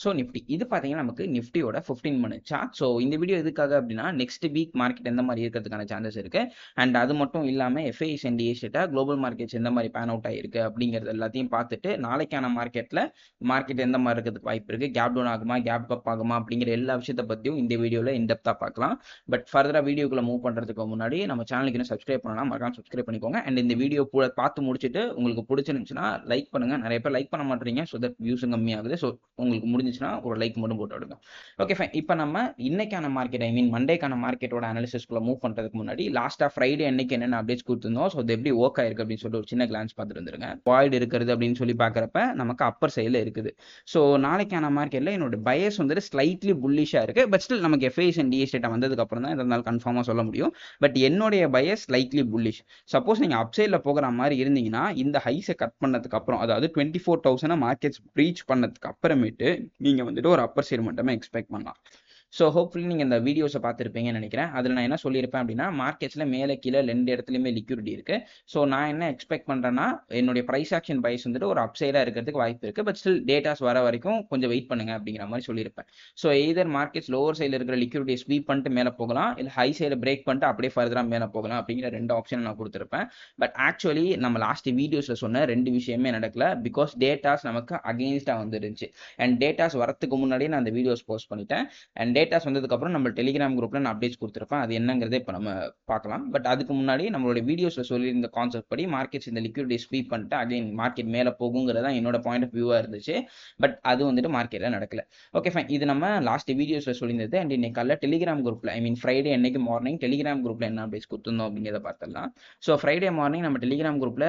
So Nifty இது பார்த்தீங்கன்னா நமக்கு நிஃப்டியோட 15 மினிட் சார்ட். ஸோ இந்த வீடியோ எதுக்காக அப்படின்னா நெக்ஸ்ட் வீக் மார்க்கெட் எந்த மாதிரி இருக்கிறதுக்கான சான்சஸ் இருக்கு. அண்ட் அது மட்டும் இல்லாமல் எஃப்ஐஎஸ் அண்ட் டிஎஸ்டா குளோபல் மார்க்கெட்ஸ் எந்த மாதிரி பேன் அவுட் ஆயிருக்கு அப்படிங்கிறது எல்லாத்தையும் பார்த்துட்டு நாளைக்கான மார்க்கெட் எந்த மாதிரி இருக்கிறதுக்கு வாய்ப்பு இருக்கு, கேப் டவுன் ஆகுமா கேப் அப் ஆகுமா அப்படிங்கிற எல்லா விஷயத்தை பற்றியும் இந்த வீடியோவில் இன்டெப்த்தாக பார்க்கலாம். பட் ஃபர்தராக வீடியோக்குள்ள மூவ் பண்ணுறதுக்கு முன்னாடி நம்ம சேனலுக்கு இன்னும் சப்ஸ்கிரைப் பண்ணலாம், மறக்காம சப்ஸ்கிரைப் பண்ணிக்கோங்க. அண்ட் இந்த வீடியோ பார்த்து முடிச்சுட்டு உங்களுக்கு பிடிச்சிருந்துச்சுன்னா லைக் பண்ணுங்க. நிறைய பேர் லைக் பண்ண மாட்டீங்க, ஸோ தட் வியூஸும் கம்மியாகுது. ஸோ உங்களுக்கு முடிஞ்சுச்சுன்னா ஒரு லைக் மட்டும் போட்டு விடுங்க. Okay fine. இப்போ நம்ம இன்னைக்கான மார்க்கெட் மண்டேக்கான மார்க்கெட்டோட அனாலிசிஸ்க்குள்ள மூவ் பண்றதுக்கு முன்னாடி லாஸ்டா ஃப்ரைடே அன்னைக்கு என்னென்ன அப்டேட்ஸ் கொடுத்துருந்தோம், ஸோ அது எப்படி ஒர்க் ஆயிருக்கு அப்படின்னு சொல்லிட்டு ஒரு சின்ன கிளான்ஸ் பார்த்துட்டு வந்துருங்க. வாய்டு இருக்கிறது அப்படின்னு சொல்லி பார்க்குறப்ப நமக்கு அப்பர் சைடில் இருக்குது. ஸோ நாளைக்கான மார்க்கெட்டில் என்னோட பயஸ் வந்துட்டு ஸ்லைட்லி புல்லிஷாக இருக்கு. பட் ஸ்டில் நமக்கு எஃப்ஐஎஸ் அண்ட் டிஎஸ் டேட்டா வந்ததுக்கு அப்புறம் தான் இருந்தாலும் கன்ஃபார்மாக சொல்ல முடியும். பட் என்னுடைய பயஸ் ஸ்லைட்லி புல்லிஷ். சப்போஸ் நீங்கள் அப்சைடில் போகிற மாதிரி இருந்தீங்கன்னா இந்த ஹைஸை கட் பண்ணதுக்கு அப்புறம், அதாவது 24,000 மார்க்கெட்ஸ் ப்ரீச் பண்ணதுக்கு அப்புறமேட்டு நீங்க வந்துட்டு ஒரு அப்பர் சைடு மட்டுமே எக்ஸ்பெக்ட் பண்ணலாம். ஸோ ஹோப்ஃபுல்லி நீங்கள் இந்த வீடியோஸை பார்த்துருப்பீங்கன்னு நினைக்கிறேன். அதில் நான் என்ன சொல்லியிருப்பேன் அப்படின்னா மார்க்கெட்ஸில் மேலே கீழே 2 இடத்துலையுமே லிக்விடிட்டி இருக்குது. ஸோ நான் என்ன எக்ஸ்பெக்ட் பண்ணுறேன்னா என்னுடைய ப்ரைஸ் ஆக்ஷன் பைஸ் வந்துட்டு ஒரு அப்சைடாக இருக்கிறதுக்கு வாய்ப்பு இருக்குது. பட் ஸ்டில் டேட்டாஸ் வர வரைக்கும் கொஞ்சம் வெயிட் பண்ணுங்க அப்படிங்கிற மாதிரி சொல்லியிருப்பேன். ஸோ எய்தர் மார்க்கெட்ஸ் லோவர் சைடில் இருக்கிற லிக்விடிட்டியை ஸ்வீப் பண்ணிட்டு மேலே போகலாம், இல்லை ஹை சைடில் பிரேக் பண்ணிட்டு அப்படியே ஃபர்தராக மேலே போகலாம் அப்படிங்கிற 2 ஆப்ஷன் நான் கொடுத்துருப்பேன். பட் ஆக்சுவலி நம்ம லாஸ்ட் வீடியோஸில் சொன்ன 2 விஷயமே நடக்கல. பிகாஸ் டேட்டாஸ் நமக்கு அகெயின்ஸ்டாக வந்துருந்துச்சு. அண்ட் டேட்டாஸ் வரத்துக்கு முன்னாடியே நான் அந்த வீடியோஸ் போஸ்ட் பண்ணிட்டேன். அண்ட் டேட்டாஸ் வந்ததுக்கப்புறம் நம்ம டெலிகிராம் குரூப்பில் நான் அப்டேட்ஸ் கொடுத்துருப்பேன். அது என்னங்கிறதே இப்போ நம்ம பார்க்கலாம். பட் அதுக்கு முன்னாடி நம்மளோட வீடியோஸில் சொல்லியிருந்த கான்செப்ட் படி மார்க்கெட்ஸ் இந்த லிக்விடிட்டி ஸ்வீப் பண்ணிட்டு அகைன் மார்க்கெட் மேலே போகுங்கிறதா என்னோட பாயிண்ட் ஆஃப் வியூவாக இருந்துச்சு. பட் அது வந்துட்டு மார்க்கெட்டில் நடக்கல. Okay fine. இது நம்ம லாஸ்ட் வீடியோஸில் சொல்லியிருந்தது. அண்ட் இன்னைக்கு காலையில் டெலிகிராம் குரூப்பில் ஃப்ரைடே அன்னைக்கு மார்னிங் டெலிகிராம் குரூப்பில் என்ன அப்டேட்ஸ் கொடுத்துருந்தோம் அப்படிங்கிறத பார்த்துடலாம். ஸோ ஃப்ரைடே மார்னிங் நம்ம டெலிகிராம் குரூப்பில்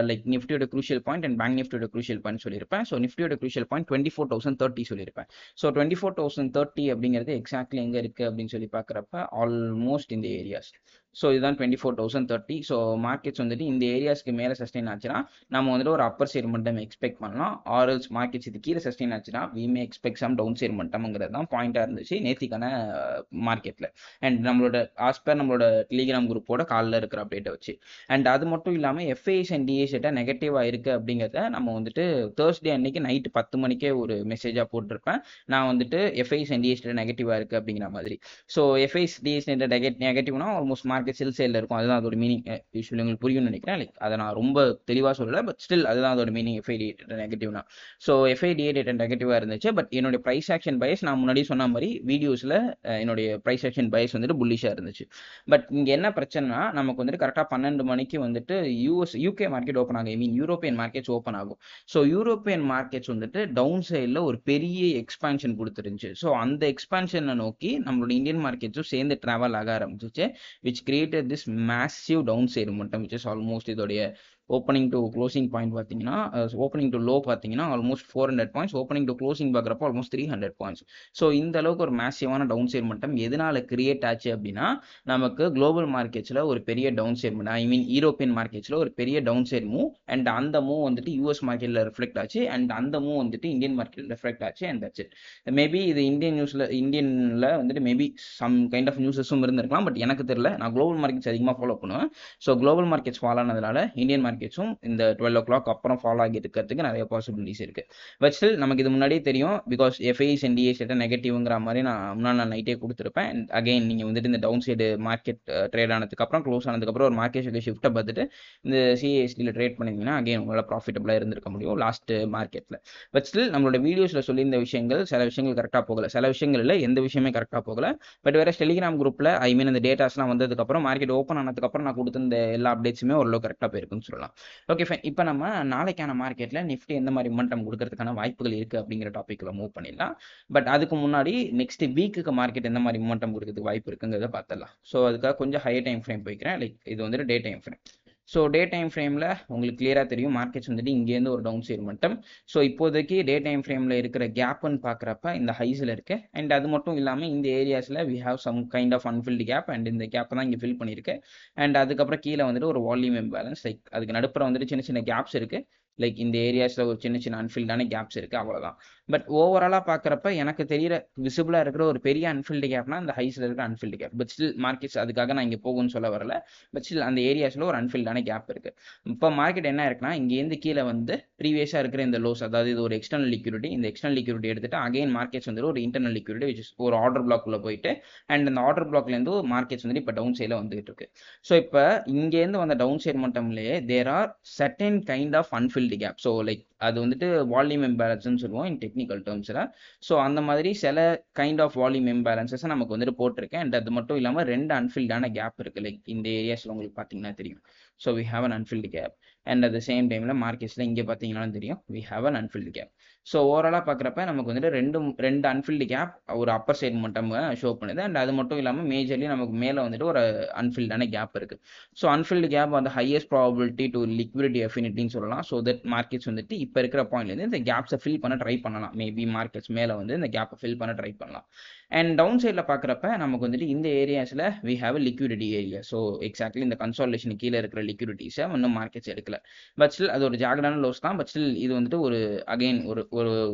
லைக் நிஃப்டியோட க்ரூஷியல் பாயிண்ட் அண்ட் பேங்க் நிஃப்டியோட க்ரூஷியல் பாயிண்ட் சொல்லியிருப்பேன். ஸோ நிஃப்டியோட க்ரூஷியல் பாயிண்ட் 24,030 சொல்லியிருப்பேன். ஸோ 24,030 அப்படிங்கிறது எக்ஸாக்ட்லி எங்கே இருக்குது அப்படின்னு சொல்லி பார்க்குறப்ப ஆல்மோஸ்ட் இந்த ஏரியாஸ். ஸோ இதுதான் 24,030. ஸோ மார்க்கெட்ஸ் வந்துட்டு இந்த ஏரியாஸ்க்கு மேலே சஸ்டெயின் ஆச்சுன்னா நம்ம வந்துட்டு ஒரு அப்பர் சைடு மட்டும் எக்ஸ்பெக்ட் பண்ணலாம். ஆர்எல்ஸ் மார்க்கெட்ஸ் இது கீழே சஸ்டெயின் ஆச்சுன்னா we may expect some downside மட்டும்ங்கிறது தான் பாயிண்டாக இருந்துச்சு நேத்திக்கான மார்க்கெட்டில். அண்ட் நம்மளோட ஆஸ்பர் நம்மளோட டெலிகிராம் குரூப்போட காலில் இருக்கிற அப்டேட்டை வச்சு. அண்ட் அது மட்டும் இல்லாமல் எஃப்ஐஎஸ் அண்ட் டிஎஸ் டேட்டா நெகட்டிவாக இருக்குது அப்படிங்கிறத நம்ம வந்துட்டு தேர்ஸ்டே அன்னைக்கு நைட்டு 10 மணிக்கே ஒரு மெசேஜாக போட்டிருப்பேன். நான் வந்துட்டு எஃப்ஐஎஸ் அண்ட் டிஎஸ் டேட்டா நெகட்டிவாக இருக்குது அப்படிங்கிற மாதிரி. ஸோ எஃப்ஐஎஸ் டிஎஸ் டேட்டா நெகட்டிவ்னா ஆல்மோஸ்ட் மார்க்கெட் செல் சைடில் இருக்கும். அதுதான் அதோட மீனிங். யூஸ்வலி உங்களுக்கு புரியும்னு நினைக்கிறேன். லைக் அதை நான் ரொம்ப தெளிவாக சொல்லலை. பட் ஸ்டில் அதுதான் அதோட மீனிங். எஃப்ஐ டேட்டா நெகட்டிவ்னா ஸோ எஃப்ஐ டேட்டா நெகட்டிவாக இருந்துச்சு. பட் என்னுடைய ப்ரைஸ் ஆக்ஷன் பயஸ் நான் முன்னாடி சொன்ன மாதிரி வீடியோஸில் என்னுடைய ப்ரைஸ் ஆக்ஷன் பயஸ் வந்துட்டு புல்லிஷாக இருந்துச்சு. பட் இங்கே என்ன பிரச்சனைனா நமக்கு வந்துட்டு கரெக்டாக 12 மணிக்கு வந்துட்டு யூகே மார்க்கெட் ஓப்பன் ஆகும். யூரோப்பியன் மார்க்கெட்ஸ் ஓப்பன் ஆகும். ஸோ யூரோப்பியன் மார்க்கெட்ஸ் வந்துட்டு டவுன் சைடில் ஒரு பெரிய எக்ஸ்பான்ஷன் கொடுத்துருந்துச்சு. ஸோ அந்த எக்ஸ்பான்ஷனை நோக்கி நம்மளோட இந்தியன் மார்க்கெட்ஸும் சேர்ந்து ட்ராவல் ஆக ஆரம்பிச்சிச்சு. which created this massive downside momentum, which is almost இதோடைய ஓப்பனிங் டு க்ளோசிங் பாயிண்ட் பார்த்தீங்கன்னா ஓப்பனிங் டு லோ பார்த்தீங்கன்னா almost 400 points, opening to closing பார்க்குறப்போ ஆல்மோஸ்ட் 300 பாயிண்ட்ஸ். ஸோ இந்த அளவுக்கு ஒரு மேசிவான டவுன் சைட் மட்டும் எதனால கிரியேட் ஆச்சு அப்படின்னா நமக்கு குளோபல் மார்க்கெட்ஸில் ஒரு பெரிய டவுன் சைட் யூரோப்பியன் மார்க்கெட்ஸில் ஒரு பெரிய டவுன் சைட் மூவ். அண்ட் அந்த மூவ் வந்துட்டு யூஎஸ் மார்க்கெட்டில் ரிஃப்ளெக்ட் ஆச்சு. அண்ட் அந்த மூவ் வந்துட்டு இந்தியன் மார்க்கெட்டில் ரிஃப்ளெக்ட் ஆச்சு. And that's it. மேபி இது இந்தியனில் வந்துட்டு மேபி சம் கைண்ட் ஆஃப் நியூஸஸும் இருந்திருக்கலாம். பட் எனக்கு தெரியல. நான் குளோபல் மார்க்கெட்ஸ் அதிகமாக ஃபாலோ பண்ணுவேன். ஸோ குளோபல் மார்க்கெட்ஸ் ஃபாலோ ஆனதுனால இந்தியன் மார்க்கெட்ஸும் இந்த 12 o'clock அப்புறம் ஃபாலோ ஆகி இருக்கிறதுக்கு நிறைய பாசிபிலிட்டிஸ் இருக்கு. பட் ஸ்டில் நமக்கு இது முன்னாடியே தெரியும். Because FIs and DS data நெகட்டிவ்ங்கிற மாதிரி நான் முன்னாள் நைட்டே கொடுத்துருப்பேன். அண்ட் அகைன் நீங்கள் வந்துட்டு இந்த டவுன் சைடு மார்க்கெட் ட்ரேட் ஆனதுக்கப்புறம் க்ளோஸ் ஆனதுக்கப்புறம் ஒரு மார்க்கெட் ஷிஃப்ட்டை பார்த்துட்டு இந்த சிஏஎஸ்டியில் ட்ரேட் பண்ணிங்கன்னா அகைன் உங்களால் ப்ராஃபிட்டபிளாக இருந்திருக்க முடியும் லாஸ்ட் மார்க்கெட்டில். பட் ஸ்டில் நம்மளோட வீடியோஸில் சொல்லியிருந்த விஷயங்கள் சில விஷயங்கள் கரெக்டாக போகல, சில விஷயங்கள் இல்லை, எந்த விஷயமே கரெக்டாக போகல. பட் வேற டெலிகிராம் குரூப்பில் அந்த டேட்டாஸ்லாம் வந்ததுக்கப்புறம் மார்க்கெட் ஓப்பன் ஆனதுக்கப்புறம் நான் கொடுத்த எல்லா அப்டேட்ஸுமே ஓரளவு கரெக்டாக போயிருக்குன்னு சொல்லலாம். Okay fine. இப்போ நம்ம நாளைக்கான மார்க்கெட்டில் நிஃப்டி எந்த மாதிரி மொமெண்டம் கொடுக்கறதுக்கான வாய்ப்புகள் இருக்குது அப்படிங்கிற டாப்பிக்கில் மூவ் பண்ணிடலாம். பட் அதுக்கு முன்னாடி நெக்ஸ்ட் வீக்குக்கு மார்க்கெட் எந்த மாதிரி மொமெண்டம் கொடுக்கறதுக்கு வாய்ப்பு இருக்குங்கிறத பார்த்துடலாம். ஸோ அதுக்காக கொஞ்சம் ஹையர் டைம் ஃப்ரேம் போய்க்கிறேன். லைக் இது வந்துட்டு day time frame. So day time ஃப்ரேமில் உங்களுக்கு கிளியராக தெரியும் மார்க்கெட்ஸ் வந்துட்டு இங்கேருந்து ஒரு டவுன் சைட் மட்டம். ஸோ இப்போதைக்கு டே டைம் ஃப்ரேமில் இருக்கிற கேப்னு பார்க்குறப்ப இந்த ஹைஸில் இருக்குது. அண்ட் அது மட்டும் இல்லாமல் இந்த ஏரியாஸில் we have some kind of unfilled gap. And இந்த கேப்பை தான் இங்கே ஃபில் பண்ணியிருக்கு. அண்ட் அதுக்கப்புறம் கீழே வந்துட்டு ஒரு வால்யூம் இம்பேலன்ஸ். லைக் அதுக்கு நடுப்புற வந்துட்டு சின்ன சின்ன கேப்ஸ் இருக்குது. லைக் இந்த ஏரியாஸில் ஒரு சின்ன சின்ன அன்ஃபில்டான கேப்ஸ் இருக்குது, அவ்வளோதான். பட் ஓவராலாக பார்க்குறப்ப எனக்கு தெரியிற விசிபிளாக இருக்கிற ஒரு பெரிய அன்ஃபில்டு கேப்னா இந்த ஹைஸில் இருக்கிற unfilled gap. But still markets அதுக்காக நான் இங்கே போகும்னு சொல்ல வரல. பட் ஸ்டில் அந்த ஏரியாஸில் ஒரு அன்ஃபில்டான கேப் இருக்குது. இப்போ மார்க்கெட் என்ன இருக்குன்னா, இங்கேருந்து கீழே வந்து ப்ரீவியஸாக இருக்கிற இந்த லோஸ், அதாவது இது ஒரு எக்ஸ்டர்னல் லிக்விடிட்டி, இந்த எக்ஸ்டர்னல் லிக்விடிட்டி எடுத்துட்டு அகைன் மார்க்கெட்ஸ் வந்து ஒரு இன்டர்னல் லிக்விடிட்டி விச் இஸ் ஒரு ஆர்டர் பிளாக்குள்ளே போயிட்டு அண்ட் அந்த ஆர்டர் பிளாக்லேருந்து மார்க்கெட்ஸ் வந்து இப்போ டவுன் சைடில் வந்துகிட்டு இருக்கு. ஸோ இப்போ இங்கேருந்து வந்த டவுன் சைட் மட்டம்லேயே there are certain kind of unfilled gap. So like அது வந்துட்டு வால்யூம் இம்பேலன்ஸ்னு சொல்லுவோம் இன் டெக்னிக்கல் டேர்ம்ஸில். ஸோ அந்த மாதிரி சில கைண்ட் ஆஃப் வால்யூம் இம்பேலன்சஸ் நமக்கு வந்துட்டு போட்டிருக்கேன். அண்ட் அது மட்டும் இல்லாமல் 2 அன்ஃபில்டான கேப் இருக்குது. லைக் இந்த ஏரியாஸில் உங்களுக்கு பார்த்தீங்கன்னா தெரியும். So we have an unfilled gap. And at the same டைமில் மார்க்கெட்ஸில் இங்கே பார்த்தீங்கன்னாலும் தெரியும் we have an unfilled gap. So ஓவராலாக பார்க்குறப்ப நமக்கு வந்துட்டு ரெண்டு அன்ஃபில்டு கேப் ஒரு அப்பர் சைடு மட்டும் ஷோ பண்ணுது. அண்ட் அது மட்டும் இல்லாமல் மேஜர்லி நமக்கு மேலே வந்துட்டு ஒரு அன்ஃபில்டான கேப் இருக்குது. ஸோ அன்ஃபில்டு கேப் வந்து ஹையஸ்ட் ப்ராபபிலிட்டி டு லிக்விடிட்டி அஃபினிட்டின்னு சொல்லலாம். ஸோ தட் மார்க்கெட்ஸ் வந்துட்டு இப்போ இருக்கிற பாயிண்ட்லேருந்து இந்த கேப்ஸை ஃபில் பண்ண ட்ரை பண்ணலாம். மேபி மார்க்கெட்ஸ் மேலே வந்து இந்த கேப்பை ஃபில் பண்ண ட்ரை பண்ணலாம். அண்ட் டவுன் சைடில் பார்க்குறப்ப நமக்கு வந்துட்டு இந்த ஏரியாஸில் we have liquidity area. So exactly இந்த கன்சாலிடேஷன் கீழே இருக்கிற லிக்விடிட்டிஸை இன்னும் மார்க்கெட்ஸ் எடுக்கல. பட் ஸ்டில் அது ஒரு ஜாகடான லோஸ் தான். பட் ஸ்டில் இது வந்துட்டு ஒரு அகைன்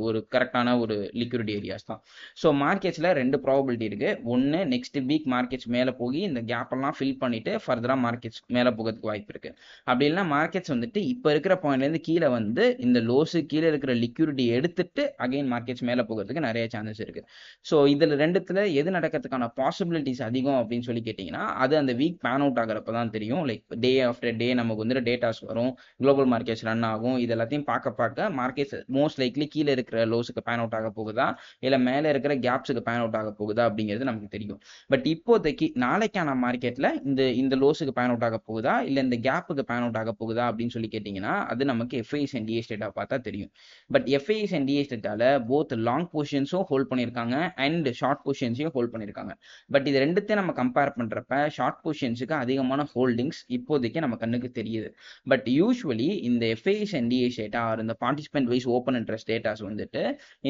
ஒரு கரெக்டான ஒரு லிக்விடிட்டி ஏரியாஸ் தான். ஸோ மார்க்கெட்ஸில் 2 ப்ராபபிலிட்டி இருக்குது. ஒன்று நெக்ஸ்ட் வீக் மார்க்கெட்ஸ் மேலே போய் இந்த கேப்பெல்லாம் ஃபில் பண்ணிவிட்டு ஃபர்தராக மார்க்கெட்ஸ் மேலே போகிறதுக்கு வாய்ப்பு இருக்குது. அப்படி இல்லைனா மார்க்கெட்ஸ் வந்துட்டு இப்போ இருக்கிற பாயிண்ட்லேருந்து கீழே வந்து இந்த லோஸு கீழே இருக்கிற லிக்விடிட்டி எடுத்துட்டு அகைன் மார்க்கெட்ஸ் மேலே போகிறதுக்கு நிறைய சான்சஸ் இருக்குது. ஸோ இதில் ரெண்டுத்துல எது நடக்கிறதுக்கான பாசிபிலிட்டிஸ் அதிகம் அப்படின்னு சொல்லி கேட்டிங்கன்னா அது அந்த வீக் பேன் அவுட் ஆகிறப்ப தான் தெரியும். லைக் டே ஆஃப்டர் டே நமக்கு வந்துட்டு டேட்டாஸ் வரும், குளோபல் மார்க்கெட்ஸ் ரன் ஆகும். இது எல்லாத்தையும் பார்க்க மார்க்கெட்ஸ் மோஸ்ட் லைக்லி கீழே இருக்கிற லோஸுக்கு பேன் அவுட் ஆக போகுதா இல்லை மேலே இருக்கிற கேப்ஸுக்கு பேன் அவுட் ஆக போகுதா அப்படிங்கிறது நமக்கு தெரியும். பட் இப்போதைக்கு நாளைக்கான மார்க்கெட்டில் இந்த லோஸுக்கு பேன் அவுட் ஆக போகுதா இல்லை இந்த கேப்புக்கு பேன் அவுட் ஆக போகுதா அப்படின்னு சொல்லி கேட்டிங்கன்னா அது நமக்கு எஃப்ஐஎஸ் அண்ட் டிஎஸ் டேட்டா பார்த்தா தெரியும். பட் எஃப்ஐஎஸ் அண்ட் டிஎஸ் டேட்டாவில் போத் லாங் பொசிஷன்ஸும் ஹோல்ட் பண்ணியிருக்காங்க அண்ட் ஷார்ட் பொசிஷன்ஸையும் ஹோல்ட் பண்ணியிருக்காங்க. பட் இது ரெண்டுத்தையும் நம்ம கம்பேர் பண்ணுறப்ப ஷார்ட் பொசிஷன்ஸுக்கு அதிகமான ஹோல்டிங்ஸ் இப்போதைக்கு நம்ம கண்ணுக்கு தெரியுது. பட் யூஸ்வலி இந்த FIIs and DS data are இந்த participant wise open interest datas வந்துட்டு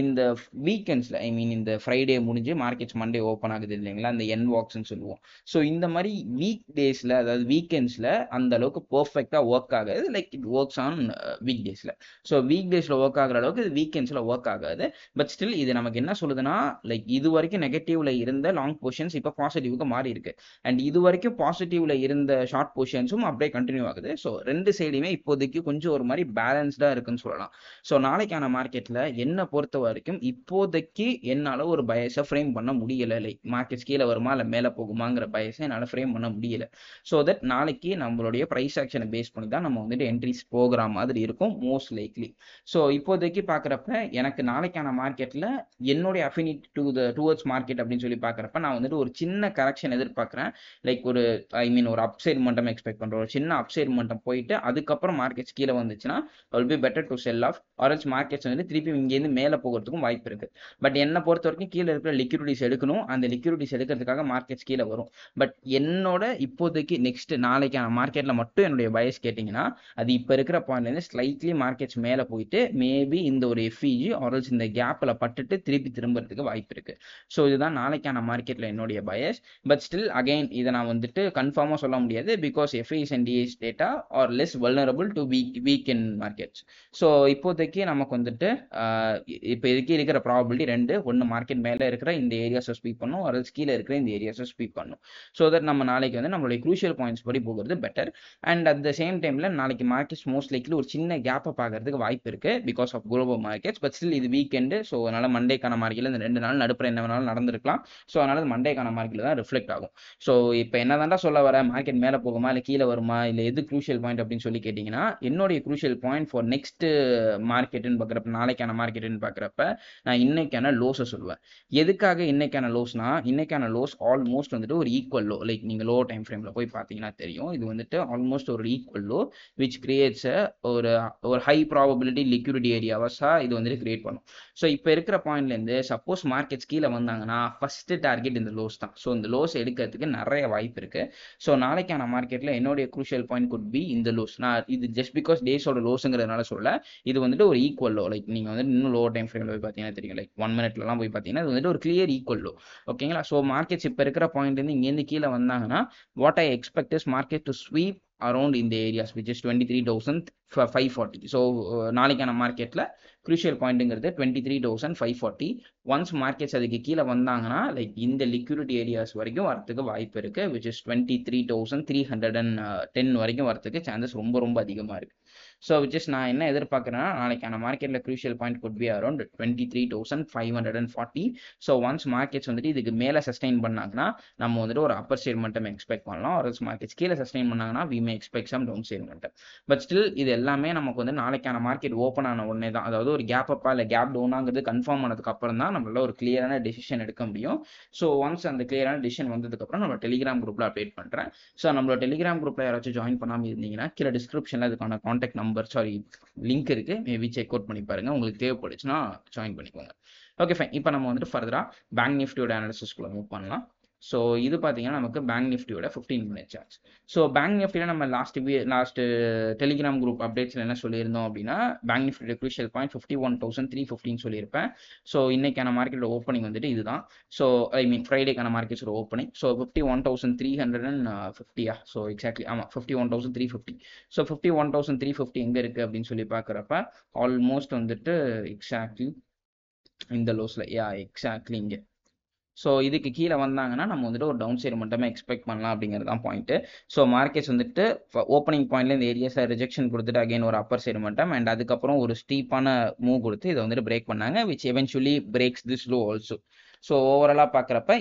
இந்த வீக்கெண்ட்ஸில் ஐ மீன் இந்த ஃப்ரைடே முடிஞ்சு மார்க்கெட்ஸ் மண்டே ஓப்பன் ஆகுது இல்லைங்களா, அந்த என் வாக்ஸ்ன்னு சொல்லுவோம். ஸோ இந்த மாதிரி வீக் டேஸில் அதாவது வீக்கெண்ட்ஸில் அந்த அளவுக்கு பர்ஃபெக்டாக ஒர்க் ஆகாது. Like it works on week டேஸில். ஸோ வீக் டேஸில் ஒர்க் ஆகிற அளவுக்கு இது வீக்கெண்ட்ஸில் ஒர்க் ஆகாது. பட் ஸ்டில் இது நமக்கு என்ன சொல்லுதுன்னா லைக் இது வரைக்கும் நெகட்டிவ்ல இருந்த லாங் பொசிஷன்ஸ் இப்போ பாசிட்டிவ்க்கு மாறி இருக்கு. அண்ட் இது வரைக்கும் பாசிட்டிவ்ல இருந்த ஷார்ட் பொசிஷன்ஸும் அப்படியே கண்டினியூ ஆகுது. ஸோ ரெண்டு சைடுமே இப்போதைக்கு கொஞ்சம் ஒரு மாதிரி பேலன்ஸ்டா இருக்குன்னு சொல்லலாம். ஸோ நாளைக்கான மார்க்கெட்ல என்ன பொறுத்த வரைக்கும் இப்போதைக்கு என்னால ஒரு பயஸை ஃப்ரேம் பண்ண முடியல. லைக் மார்க்கெட்ஸ் கீழே வருமா இல்லை மேலே போகுமாங்கிற பயஸை என்னால் ஃப்ரேம் பண்ண முடியல. ஸோ தட் நாளைக்கு நம்மளுடைய ப்ரைஸ் ஆக்ஷனை பேஸ் பண்ணி தான் நம்ம வந்துட்டு என்ட்ரிஸ் போகிற மாதிரி இருக்கும் மோஸ்ட் லைக்லி. ஸோ இப்போதைக்கு பார்க்குறப்ப எனக்கு நாளைக்கான மார்க்கெட்டில் என்னுடைய அஃபினிட்டி டுவர்ட்ஸ் மார்க்கெட் அப்படின்னு சொல்லி பார்க்குறப்ப நான் வந்துட்டு ஒரு சின்ன கரெக்ஷன் எதிர்பார்க்குறேன். லைக் ஒரு ஐ மீன் ஒரு அப்சைட் மட்டும் எக்ஸ்பெக்ட் பண்ணுறோம். ஒரு சின்ன அப்சைட் மட்டும் போயிட்டு அதுக்கப்புறம் மார்க்கெட்ஸ் கீழே வந்துச்சுன்னா will be better to sell off ஆரல்ஸ் மார்க்கெட்ஸ் வந்துட்டு திருப்பி இங்கேருந்து மேலே போகிறதுக்கும் வாய்ப்பு இருக்குது. பட் என்னை பொறுத்த வரைக்கும் கீழே இருக்கிற லிக்விடிட்டிஸ் எடுக்கணும். அந்த லிக்விடிட்டிஸ் எடுக்கிறதுக்காக மார்க்கெட்ஸ் கீழே வரும். பட் என்னோட இப்போதைக்கு நெக்ஸ்ட் நாளைக்கான மார்க்கெட்டில் மட்டும் என்னுடைய பயஸ் கேட்டிங்கன்னா அது இப்போ இருக்கிற பாயிண்ட்லேருந்து ஸ்லைட்லி மார்க்கெட்ஸ் மேலே போயிட்டு மேபி இந்த ஒரு எஃப்இஜி ஆரல்ஸ் இந்த கேப்பில் பட்டுட்டு திருப்பி திரும்புறதுக்கு வாய்ப்பு இருக்குது. ஸோ இதுதான் நாளைக்கான மார்க்கெட்டில் என்னுடைய பயஸ். பட் ஸ்டில் அகைன் இதை நான் வந்துட்டு கன்ஃபார்மாக சொல்ல முடியாது because FIs and DS data are less vulnerable to weak in markets. So இப்போதைக்கு நமக்கு வந்துட்டு இப்போ இதுக்கு இருக்கிற ப்ராபபிலிட்டி 2. ஒன்று மார்க்கெட் மேலே இருக்கிற இந்த ஏரியாஸை ஸ்பீக் பண்ணும், ஆர் கீழே இருக்கிற இந்த ஏரியாஸை ஸ்பீக் பண்ணும். ஸோ தட் நம்ம நாளைக்கு வந்து நம்மளுடைய க்ரூஷியல் பாயிண்ட்ஸ் படி போகிறது better. And at the same டைமில் நாளைக்கு மார்க்கெட்ஸ் மோஸ்ட் லைக்லி ஒரு சின்ன கேப்பை பார்க்கறதுக்கு வாய்ப்பு இருக்குது because of global markets. But still இது வீக்கெண்டு. ஸோ அதனால் மண்டேக்கான மார்க்கெட்டில் இந்த 2 நாள் நடுப்புற என்ன வேணாலும் நடந்திருக்கலாம். ஸோ அதனால் மண்டேக்கான மார்க்கெட்டில் தான் ரிஃப்ளெக்ட் ஆகும். ஸோ இப்போ என்ன தாண்டா சொல்ல வர மார்க்கெட் மேலே போகுமா இல்லை கீழே வருமா இல்லை எது க்ரூஷியல் பாயிண்ட் அப்படின்னு சொல்லி கேட்டிங்கன்னா என்னுடைய க்ரூஷியல் பாயிண்ட் ஃபார் நெக்ஸ்ட் மார்க்கெட்டுன்னு பார்க்குறப்ப நாளைக்கான மார்க்கெட்டுன்னு பார்க்குறப்ப நான் இன்னைக்கான லோஸை சொல்லுவேன். எதுக்காக இன்னைக்கான லோஸ்னா இன்னைக்கான லோஸ் ஆல்மோஸ்ட் வந்துட்டு ஒரு ஈக்குவல் லோ. லைக் நீங்கள் லோ டைம் ஃப்ரேமில் போய் பார்த்தீங்கன்னா தெரியும் இது வந்துட்டு ஆல்மோஸ்ட் ஒரு ஈக்குவல் லோ விச் கிரியேட்ஸ் ஒரு ஹை ப்ராபபிலிட்டி லிக்விடிட்டி ஏரியாவாஸாக இது வந்துட்டு கிரியேட் பண்ணும். ஸோ இப்போ இருக்கிற பாயிண்ட்லேருந்து சப்போஸ் மார்க்கெட்ஸ் கீழே வந்தாங்கன்னா ஃபர்ஸ்ட் டார்கெட் இந்த லோஸ் தான். ஸோ இந்த லோஸ் எடுக்கிறதுக்கு நிறைய வாய்ப்பு இருக்கு. ஸோ நாளைக்கான மார்க்கெட்டில் என்னுடைய க்ரூஷியல் பாயிண்ட் குட் பி இந்த லோஸ். நான் இது ஜஸ்ட் பிகாஸ் டேஸோட லோஸுங்கிறதுனால சொல்ல இது வந்துட்டு ஒரு ஈக்குவல் லோ. லைக் நீங்கள் வந்துட்டு இன்னும் லோ டைம் ஃப்ரேமில் போய் பார்த்தீங்கன்னா தெரியும். லைக் 1 மினிட்லாம் போய் பார்த்தீங்கன்னா இது வந்துட்டு ஒரு கிளியர் ஈக்குவல் லோ. ஓகேங்களா. ஸோ மார்க்கெட்ஸ் இப்போ இருக்கிற பாயிண்ட்லேருந்து இங்கேருந்து கீழே வந்தாங்கன்னா what I expect is market to sweep around in the areas which is 23,000 540. So நாளைக்கான மார்க்கெட்டில் க்ரூஷியல் பாயிண்ட்டுங்கிறது 23,540. ஒன்ஸ் மார்க்கெட்ஸ் அதுக்கு கீழே வந்தாங்கன்னா லைக் இந்த லிக்விடிட்டி ஏரியாஸ் வரைக்கும் வரத்துக்கு வாய்ப்பு இருக்குது, விச் இஸ் 23,310 வரைக்கும் வரத்துக்கு சான்சஸ் ரொம்ப ரொம்ப அதிகமாக இருக்குது. ஸோ விச் இஸ் நான் என்ன எதிர்பார்க்குறேன்னா நாளைக்கான மார்க்கெட்டில் crucial point could be around 23,540. So once markets வந்துட்டு இதுக்கு மேலே சஸ்டெயின் பண்ணாங்கன்னா நம்ம வந்துட்டு ஒரு அப்பர் சைட் மட்டும் எக்ஸ்பெக்ட் பண்ணலாம். ஒரு மார்க்கெட்ஸ் கீழே சஸ்டெயின் பண்ணாங்கன்னா we may expect some downside மட்டும். பட் ஸ்டில் இது எல்லாமே நமக்கு வந்து நாளைக்கான மார்க்கெட் ஓப்பன் ஆன உடனே தான், அதாவது ஒரு கேப் அப்பா இல்லை கேப் டவுனாங்கிறது கன்ஃபார்ம் ஆனதுக்கு அப்புறம் தான் நம்மளால ஒரு கிளியரான டெசிஷன் எடுக்க முடியும். ஸோ ஒன்ஸ் அந்த கிளியரான டெசிஷன் வந்ததுக்கப்புறம் நம்ம டெலிகிராம் குரூப்பில் அப்டேட் பண்ணுறேன். ஸோ நம்மளோட டெலிகிராம் குரூப்பில் யாராச்சும் ஜாயின் பண்ணாமல் இருந்தீங்கன்னா கீழே டிஸ்கிரிப்ஷனில் அதுக்கான கான்டாக்ட் நம்பர் லிங்க் இருக்குது, மேபி செக் அவுட் பண்ணி பாருங்கள், உங்களுக்கு தேவைப்படுச்சுன்னா ஜாயின் பண்ணிக்கோங்க. Okay fine. இப்போ நம்ம வந்துட்டு ஃபர்தராக பேங்க் நிஃப்டியோட அனாலிசிஸ்குள்ளே மூவ் பண்ணலாம். ஸோ இது பார்த்தீங்கன்னா நமக்கு பேங்க் நிஃப்டியோட 15 minute சார்ட்ஸ். ஸோ பேங்க் நிஃப்டியில் நம்ம லாஸ்ட் டெலிகிராம் குரூப் அப்டேட்ஸில் என்ன சொல்லியிருந்தோம் அப்படின்னா பேங்க் நிஃப்டியோட க்ரூஷியல் பாயிண்ட் 51,315 சொல்லியிருப்பேன். ஸோ இன்னைக்கான மார்க்கெட்டோட ஓப்பனிங் வந்துட்டு இதுதான். ஸோ ஐ மீன் ஃப்ரைடேக்கான மார்க்கெட்ஸோட ஓப்பனிங். ஸோ 51,350. ஸோ எக்ஸாக்ட்லி ஆமாம் 51,350. ஸோ 51,350 எங்கே இருக்குது அப்படின்னு சொல்லி பார்க்குறப்ப ஆல்மோஸ்ட் வந்துட்டு எக்ஸாக்ட்லி இந்த லோஸில் எக்ஸாக்ட்லி இங்கே. ஸோ இதுக்கு கீழே வந்தாங்கன்னா நம்ம வந்துட்டு ஒரு டவுன் சைடு மட்டுமே எக்ஸ்பெக்ட் பண்ணலாம் அப்படிங்கிறது தான் பாயிண்ட்டு. ஸோ மார்க்கெட்ஸ் வந்துட்டு ஓப்பனிங் பாயிண்ட்ல இந்த ஏரியாஸை ரிஜெக்ஷன் கொடுத்துட்டு அகைன் ஒரு அப்பர் சைடு மட்டும் அண்ட் அதுக்கப்புறம் ஒரு ஸ்டீப்பான மூவ் கொடுத்து இதை வந்துட்டு பிரேக் பண்ணாங்க, which eventually breaks this low also. So ஓவராலாக பார்க்குறப்ப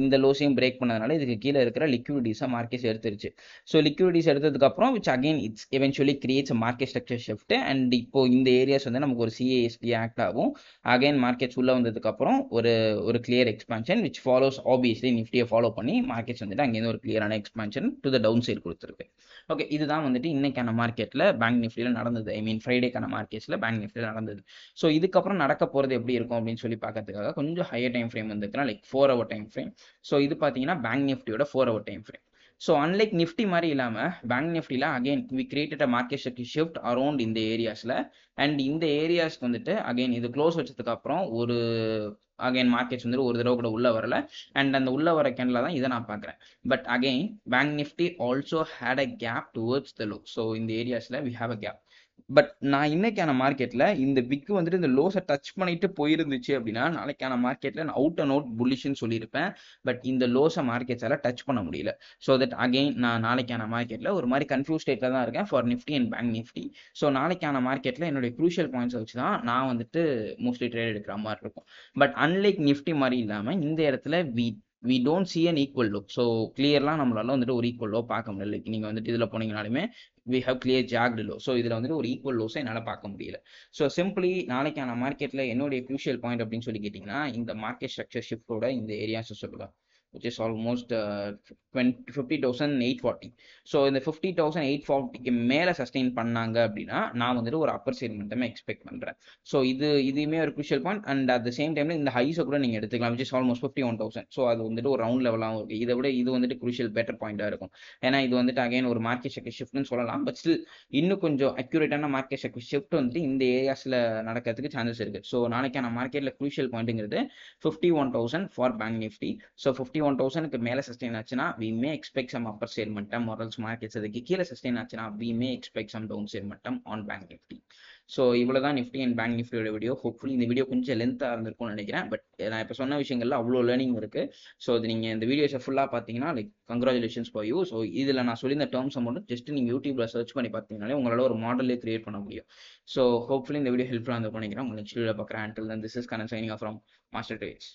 இந்த லோஸையும் பிரேக் பண்ணதுனால இதுக்கு கீழே இருக்கிற லிக்விடிட்டிஸை மார்க்கெட்ஸ் எடுத்துருச்சு. ஸோ லிக்விடிட்டிஸ் எடுத்ததுக்கப்புறம் which again it's eventually creates market structure shift. And இப்போ இந்த ஏரியாஸ் வந்து நமக்கு ஒரு CASP ஆக்ட் ஆகும். அகைன் மார்க்கெட்ஸ் உள்ள வந்ததுக்கப்புறம் ஒரு clear expansion which follows obviously நிஃப்டியை ஃபாலோ பண்ணி மார்க்கெட்ஸ் வந்துட்டு அங்கேருந்து ஒரு கிளியரான expansion to the downside கொடுத்துருக்கு. ஓகே, இதுதான் வந்துட்டு இன்னைக்கான மார்க்கெட்டில் பேங்க் நிஃப்டியில் நடந்தது. ஐ மீன் ஃப்ரைடேக்கான மார்க்கெட்ஸில் பேங்க் நிஃப்டியில் நடந்தது. ஸோ இதுக்கப்புறம் நடக்க போகிறது எப்படி இருக்கும் அப்படின்னு சொல்லி பார்க்கறதுக்காக கொஞ்சம் ஹையர் டைம் ஃப்ரேம் வந்துருக்குன்னா like 4 hour time frame. So இது பார்த்தீங்கன்னா பேங்க் நிஃப்டியோட 4 hour time frame. So unlike Nifty மாதிரி இல்லாமல் பேங்க் நிஃப்டியில் again we created a market structure shift around இந்த ஏரியாஸில். அண்ட் இந்த ஏரியாஸ்க்கு வந்துட்டு அகைன் இது க்ளோஸ் வச்சதுக்கு அப்புறம் ஒரு அகைன் மார்க்கெட்ஸ் வந்துட்டு ஒரு தடவை கூட உள்ள வரல. அண்ட் அந்த உள்ள வர கேண்டில் தான் இதை நான் பார்க்குறேன். But again bank Nifty also had a gap towards the low. So இந்த ஏரியாஸில் we have a gap. But நான் இன்னைக்கான மார்க்கெட்டில் இந்த விக்கு வந்துட்டு இந்த லோஸை டச் பண்ணிட்டு போயிருந்துச்சு அப்படின்னா நாளைக்கான மார்க்கெட்டில் நான் அவுட் அண்ட் அவுட் புல்லிஷ்னு சொல்லியிருப்பேன். பட் இந்த லோஸை மார்க்கெட்ஸால் டச் பண்ண முடியல. ஸோ தட் அகைன் நான் நாளைக்கான மார்க்கெட்டில் ஒரு மாதிரி கன்ஃபியூஸ் ஸ்டேட்டில் தான் இருக்கேன் for Nifty and bank Nifty. So நாளைக்கான மார்க்கெட்டில் என்னுடைய க்ரூஷியல் பாயிண்ட்ஸை வச்சு தான் நான் வந்துட்டு மோஸ்ட்லி ட்ரேட் எடுக்கிற மாதிரி இருக்கும். பட் அன்லைக் நிஃப்டி மாதிரி இல்லாமல் இந்த இடத்துல we don't see an equal low. So கிளியர்லாம் நம்மளால வந்துட்டு ஒரு ஈக்குவல் லோ பார்க்க முடியல. லைக் நீங்கள் வந்துட்டு இதில் போனீங்கனாலுமே we have clear jagged low. So இதில் வந்துட்டு ஒரு ஈக்குவல் லோஸை என்னால் பார்க்க முடியல. ஸோ சிம்பிளி நாளைக்கான மார்க்கெட்டில் என்னுடைய க்ரூஷியல் பாயிண்ட் அப்படின்னு சொல்லி கேட்டிங்கன்னா இந்த மார்க்கெட் ஸ்ட்ரக்சர் ஷிஃப்டோட இந்த ஏரியாஸை சொல்லுவேன், which is almost 50,840. ஸோ இந்த 50,840க்கு மேலே சஸ்டெயின் பண்ணாங்க அப்படின்னா நான் வந்துட்டு ஒரு அப்பர் சைடு மட்டுமே எக்ஸ்பெக்ட் பண்ணுறேன். ஸோ இதுவுமே ஒரு crucial point. And at the same டைமில் இந்த ஹைஸை கூட நீங்கள் எடுத்துக்கலாம், which is almost 51,000. ஸோ அது வந்துட்டு ஒரு ரவுண்ட் லெவலாகவும் இருக்குது. இதை விட இது வந்துட்டு க்ரூஷியல் பெட்டர் பாயிண்டாக இருக்கும். ஏன்னா இது வந்துட்டு அகைன் ஒரு மார்க்கெட் ஸ்ட்ரக்சர் ஷிஃப்ட்னு சொல்லலாம். பட் ஸ்டில் இன்னும் கொஞ்சம் அக்யூரேட்டான மார்க்கெட் ஸ்ட்ரக்சர் ஷிஃப்ட் வந்துட்டு இந்த ஏரியாஸில் நடக்கிறதுக்கு சான்சஸ் இருக்குது. ஸோ நாளைக்கான மார்க்கெட்டில் க்ரூஷியல் பாயிண்ட்டுங்கிறது 51,000 ஃபார் பேங்க் நிஃப்டி. ஸோ 51,000க்கு மேலே சஸ்டெயின் ஆச்சுன்னா we may expect some upper side momentum, or else markets அதுக்கு கீழே சஸ்டெயின் ஆச்சுன்னா we may expect some down side momentum on bank nifty. So இவ்வளோ தான் நிஃப்டி அண்ட் பேங்க் நிஃப்டியோட வீடியோ. ஹோப்ஃபுல்லி இந்த வீடியோ கொஞ்சம் லென்த்தாக இருந்திருக்கும்னு நினைக்கிறேன். பட் நான் இப்போ சொன்ன விஷயங்கள்ல அவ்வளோ லேர்னிங் இருக்குது. ஸோ இது நீங்கள் இந்த வீடியோஸை ஃபுல்லாக பார்த்தீங்கன்னா like congratulations for you. So இதில் நான் சொல்லி இந்த டேர்ம்ஸை மட்டும் ஜஸ்ட் நீங்கள் யூடியூப்ல சர்ச் பண்ணி பார்த்தீங்கன்னாலே உங்களால் ஒரு மாடலே கிரியேட் பண்ண முடியும். ஸோ ஹோப்ஃபுல்லி இந்த வீடியோ ஹெல்ப்ஃபுல்லாக இருந்திருக்கும் நினைக்கிறேன். உங்களை நெக்ஸ்ட் வீடியோ பார்க்குறேன். Until then, this is Kanan signing off from Master Trades.